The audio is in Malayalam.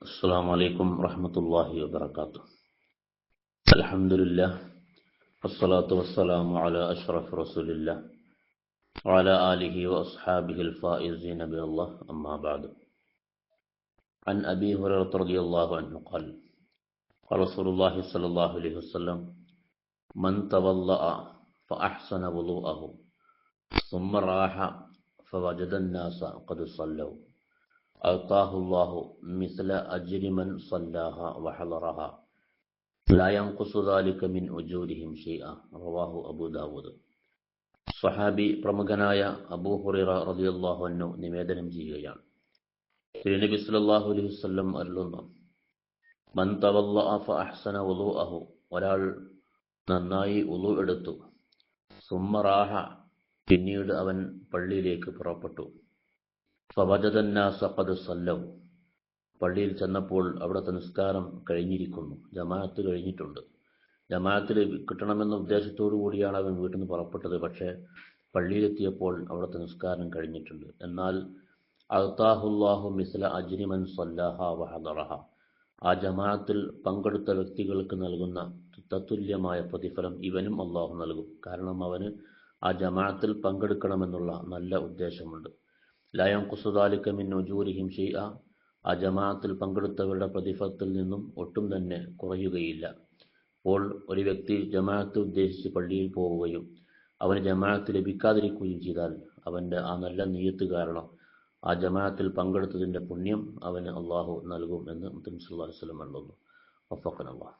السلام عليكم ورحمة الله وبركاته. الحمد لله والصلاة والسلام على أشرف رسول الله وعلى آله وأصحابه الفائزين بالله، أما بعد. عن أبي هريرة رضي الله عنه قال قال رسول الله صلى الله عليه وسلم: من تولأ فأحسن وضوءه ثم راح فوجد الناس قد صلوا أعطاه الله مثل أجر من صلاها وحضرها لا ينقص ذلك من أجورهم شيئا. رواه أبو داود. സ്വഹാബി പ്രമുഖനായ അബൂ ഹുറൈറ റളിയല്ലാഹു അൻഹു നിവേദനം ചെയ്യുകയാണ്, തിരുനബി സല്ലല്ലാഹു അലൈഹി വസല്ലം അരുളുന്നു: മൻ തവല്ലഅ ഫഅഹ്സന വുളൂഅഹു, ഒരാൾ നന്നായി വുളു എടുത്തു, സുമ്മ റാഹ, പിന്നീട് അവൻ പള്ളിയിലേക്ക് പുറപ്പെട്ടു, ഫവജദന്നാസ ഖദ് സല്ലൗ, പള്ളിയിൽ ചെന്നപ്പോൾ അവിടുത്തെ നിസ്കാരം കഴിഞ്ഞിരിക്കുന്നു, ജമാഅത്ത് കഴിഞ്ഞിട്ടുണ്ട്. ജമാഅത്തിൽ കിട്ടണമെന്ന ഉദ്ദേശത്തോടു കൂടിയാണ് അവൻ വീട്ടിൽ നിന്ന് പുറപ്പെട്ടത്. പക്ഷേ പള്ളിയിലെത്തിയപ്പോൾ അവിടുത്തെ നിസ്കാരം കഴിഞ്ഞിട്ടുണ്ട്. എന്നാൽ അഅ്താഹുല്ലാഹു മിസ്ല അജ്രി മൻ സല്ലഹ വഹദറഹ, ആ ജമാഅത്തിൽ പങ്കെടുത്ത വ്യക്തികൾക്ക് നൽകുന്ന തത്തുല്യമായ പ്രതിഫലം ഇവനും അള്ളാഹു നൽകും. കാരണം അവന് ആ ജമാഅത്തിൽ പങ്കെടുക്കണമെന്നുള്ള നല്ല ഉദ്ദേശമുണ്ട്. ലാ യൻഖുസു ദാലിക മിൻ ഉജൂരിഹിം ഷൈഅ, ആ ജമാഅത്തിൽ പങ്കെടുത്തവരുടെ പ്രതിഫലത്തിൽ നിന്നും ഒട്ടും തന്നെ കുറയുകയില്ല. അപ്പോൾ ഒരു വ്യക്തി ജമാഅത്ത് ഉദ്ദേശിച്ച് പള്ളിയിൽ പോവുകയും അവന് ജമാഅത്ത് ലഭിക്കാതിരിക്കുകയും ചെയ്താൽ അവൻ്റെ ആ നല്ല നിയ്യത്ത് കാരണം ആ ജമാഅത്തിൽ പങ്കെടുത്തതിൻ്റെ പുണ്യം അവന് അള്ളാഹു നൽകും എന്ന് മുത്തനബി സല്ലല്ലാഹു അലൈഹി വസല്ലം പറഞ്ഞു. വഫഖന അല്ലാഹ്.